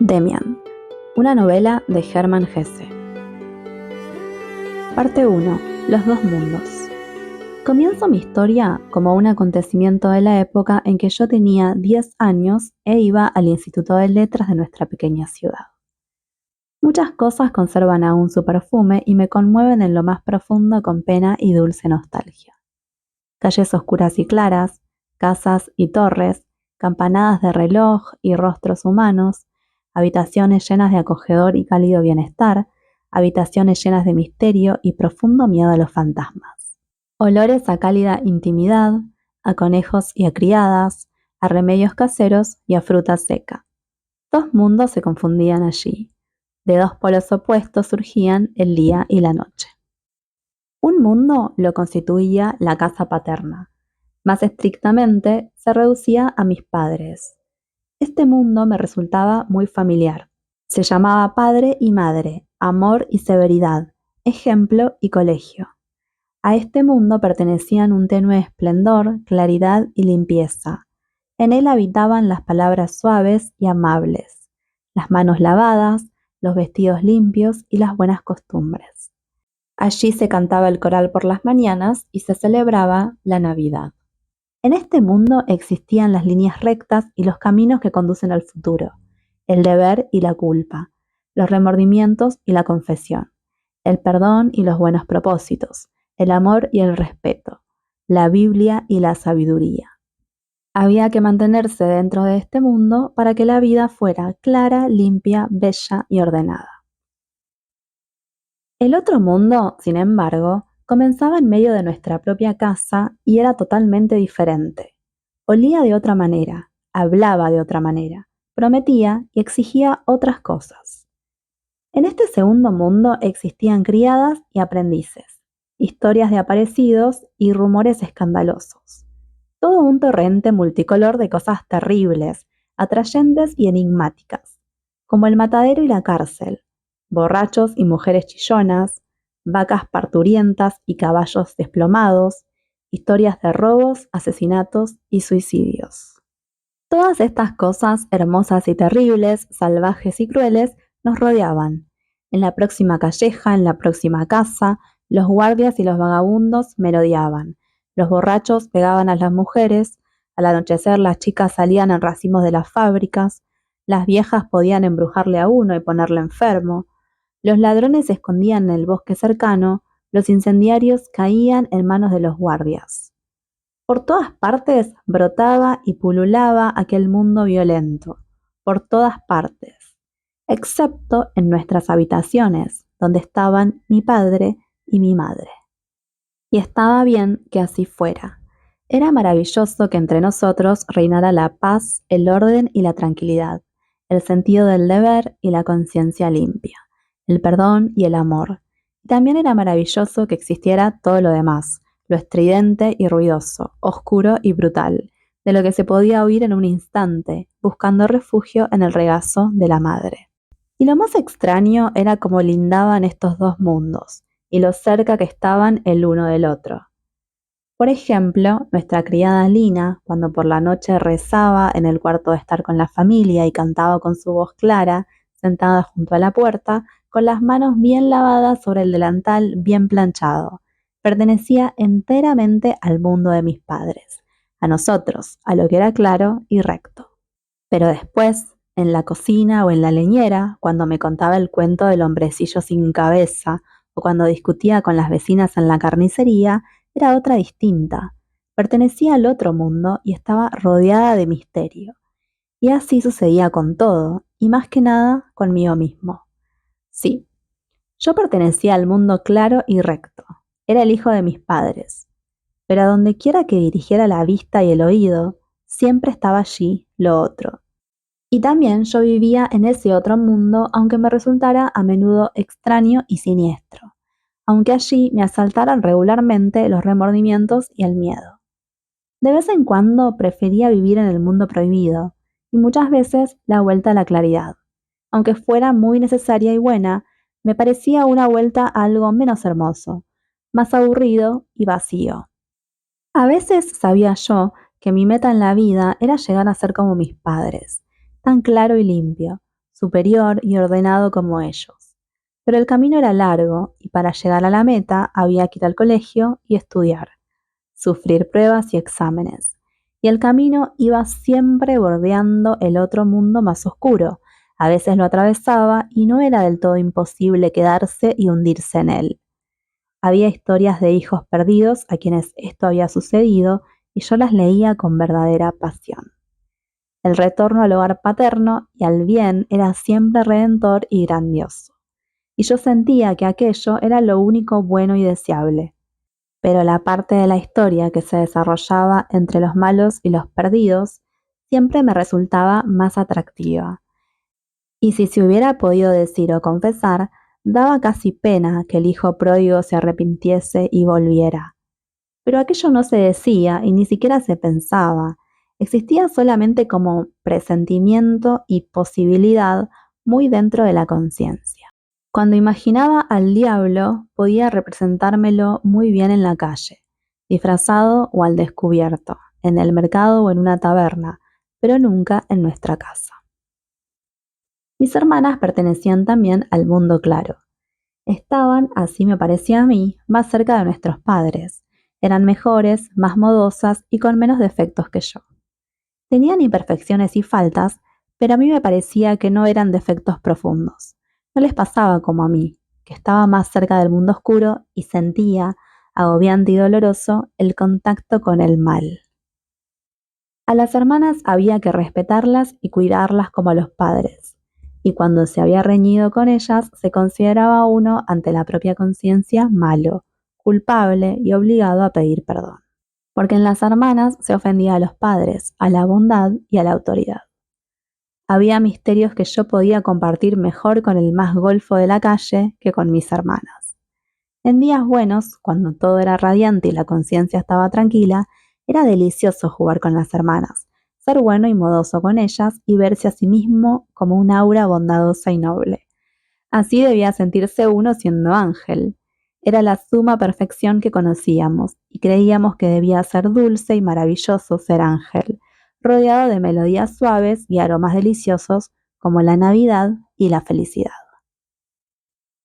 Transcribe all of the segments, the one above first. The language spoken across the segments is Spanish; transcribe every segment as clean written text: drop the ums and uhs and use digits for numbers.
Demian, una novela de Hermann Hesse. Parte 1. Los dos mundos. Comienzo mi historia como un acontecimiento de la época en que yo tenía 10 años e iba al Instituto de Letras de nuestra pequeña ciudad. Muchas cosas conservan aún su perfume y me conmueven en lo más profundo con pena y dulce nostalgia. Calles oscuras y claras, casas y torres, campanadas de reloj y rostros humanos, habitaciones llenas de acogedor y cálido bienestar, habitaciones llenas de misterio y profundo miedo a los fantasmas. Olores a cálida intimidad, a conejos y a criadas, a remedios caseros y a fruta seca. Dos mundos se confundían allí. De dos polos opuestos surgían el día y la noche. Un mundo lo constituía la casa paterna. Más estrictamente, se reducía a mis padres. Este mundo me resultaba muy familiar. Se llamaba padre y madre, amor y severidad, ejemplo y colegio. A este mundo pertenecían un tenue esplendor, claridad y limpieza. En él habitaban las palabras suaves y amables, las manos lavadas, los vestidos limpios y las buenas costumbres. Allí se cantaba el coral por las mañanas y se celebraba la Navidad. En este mundo existían las líneas rectas y los caminos que conducen al futuro, el deber y la culpa, los remordimientos y la confesión, el perdón y los buenos propósitos, el amor y el respeto, la Biblia y la sabiduría. Había que mantenerse dentro de este mundo para que la vida fuera clara, limpia, bella y ordenada. El otro mundo, sin embargo, comenzaba en medio de nuestra propia casa y era totalmente diferente. Olía de otra manera, hablaba de otra manera, prometía y exigía otras cosas. En este segundo mundo existían criadas y aprendices, historias de aparecidos y rumores escandalosos. Todo un torrente multicolor de cosas terribles, atrayentes y enigmáticas, como el matadero y la cárcel, borrachos y mujeres chillonas, vacas parturientas y caballos desplomados, historias de robos, asesinatos y suicidios. Todas estas cosas hermosas y terribles, salvajes y crueles, nos rodeaban. En la próxima calleja, en la próxima casa, los guardias y los vagabundos merodeaban. Los borrachos pegaban a las mujeres, al anochecer las chicas salían en racimos de las fábricas, las viejas podían embrujarle a uno y ponerle enfermo, los ladrones se escondían en el bosque cercano, los incendiarios caían en manos de los guardias. Por todas partes brotaba y pululaba aquel mundo violento, por todas partes, excepto en nuestras habitaciones, donde estaban mi padre y mi madre. Y estaba bien que así fuera. Era maravilloso que entre nosotros reinara la paz, el orden y la tranquilidad, el sentido del deber y la conciencia limpia, el perdón y el amor. Y también era maravilloso que existiera todo lo demás, lo estridente y ruidoso, oscuro y brutal, de lo que se podía oír en un instante, buscando refugio en el regazo de la madre. Y lo más extraño era cómo lindaban estos dos mundos, y lo cerca que estaban el uno del otro. Por ejemplo, nuestra criada Lina, cuando por la noche rezaba en el cuarto de estar con la familia y cantaba con su voz clara, sentada junto a la puerta, con las manos bien lavadas sobre el delantal bien planchado, pertenecía enteramente al mundo de mis padres, a nosotros, a lo que era claro y recto. Pero después, en la cocina o en la leñera, cuando me contaba el cuento del hombrecillo sin cabeza, o cuando discutía con las vecinas en la carnicería, era otra distinta. Pertenecía al otro mundo y estaba rodeada de misterio. Y así sucedía con todo, y más que nada conmigo mismo. Sí, yo pertenecía al mundo claro y recto. Era el hijo de mis padres. Pero a donde quiera que dirigiera la vista y el oído, siempre estaba allí lo otro. Y también yo vivía en ese otro mundo, aunque me resultara a menudo extraño y siniestro, aunque allí me asaltaran regularmente los remordimientos y el miedo. De vez en cuando prefería vivir en el mundo prohibido, y muchas veces la vuelta a la claridad. Aunque fuera muy necesaria y buena, me parecía una vuelta a algo menos hermoso, más aburrido y vacío. A veces sabía yo que mi meta en la vida era llegar a ser como mis padres, tan claro y limpio, superior y ordenado como ellos. Pero el camino era largo y para llegar a la meta había que ir al colegio y estudiar, sufrir pruebas y exámenes. Y el camino iba siempre bordeando el otro mundo más oscuro. A veces lo atravesaba y no era del todo imposible quedarse y hundirse en él. Había historias de hijos perdidos a quienes esto había sucedido y yo las leía con verdadera pasión. El retorno al hogar paterno y al bien era siempre redentor y grandioso, y yo sentía que aquello era lo único bueno y deseable. Pero la parte de la historia que se desarrollaba entre los malos y los perdidos siempre me resultaba más atractiva. Y si se hubiera podido decir o confesar, daba casi pena que el hijo pródigo se arrepintiese y volviera. Pero aquello no se decía y ni siquiera se pensaba. Existía solamente como presentimiento y posibilidad muy dentro de la conciencia. Cuando imaginaba al diablo, podía representármelo muy bien en la calle, disfrazado o al descubierto, en el mercado o en una taberna, pero nunca en nuestra casa. Mis hermanas pertenecían también al mundo claro. Estaban, así me parecía a mí, más cerca de nuestros padres. Eran mejores, más modosas y con menos defectos que yo. Tenían imperfecciones y faltas, pero a mí me parecía que no eran defectos profundos. No les pasaba como a mí, que estaba más cerca del mundo oscuro y sentía, agobiante y doloroso, el contacto con el mal. A las hermanas había que respetarlas y cuidarlas como a los padres, y cuando se había reñido con ellas se consideraba uno ante la propia conciencia malo, culpable y obligado a pedir perdón. Porque en las hermanas se ofendía a los padres, a la bondad y a la autoridad. Había misterios que yo podía compartir mejor con el más golfo de la calle que con mis hermanas. En días buenos, cuando todo era radiante y la conciencia estaba tranquila, era delicioso jugar con las hermanas, ser bueno y modoso con ellas y verse a sí mismo como un aura bondadosa y noble. Así debía sentirse uno siendo ángel. Era la suma perfección que conocíamos y creíamos que debía ser dulce y maravilloso ser ángel, rodeado de melodías suaves y aromas deliciosos como la Navidad y la felicidad.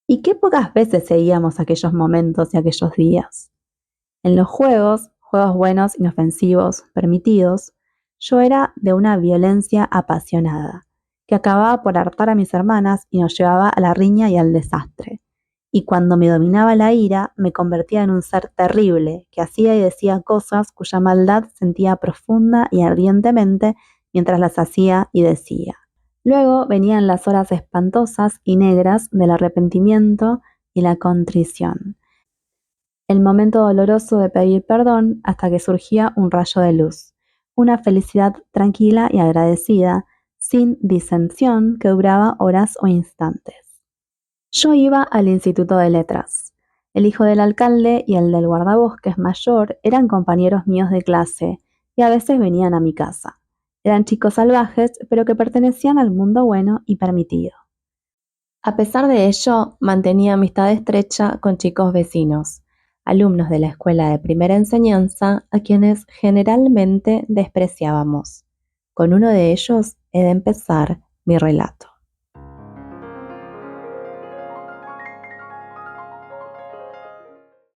Y qué pocas veces seguíamos aquellos momentos y aquellos días. En los juegos, juegos buenos, inofensivos, permitidos, yo era de una violencia apasionada, que acababa por hartar a mis hermanas y nos llevaba a la riña y al desastre. Y cuando me dominaba la ira, me convertía en un ser terrible, que hacía y decía cosas cuya maldad sentía profunda y ardientemente mientras las hacía y decía. Luego venían las horas espantosas y negras del arrepentimiento y la contrición, el momento doloroso de pedir perdón hasta que surgía un rayo de luz, una felicidad tranquila y agradecida, sin disensión que duraba horas o instantes. Yo iba al Instituto de Letras. El hijo del alcalde y el del guardabosques mayor eran compañeros míos de clase y a veces venían a mi casa. Eran chicos salvajes, pero que pertenecían al mundo bueno y permitido. A pesar de ello, mantenía amistad estrecha con chicos vecinos, alumnos de la escuela de primera enseñanza a quienes generalmente despreciábamos. Con uno de ellos he de empezar mi relato.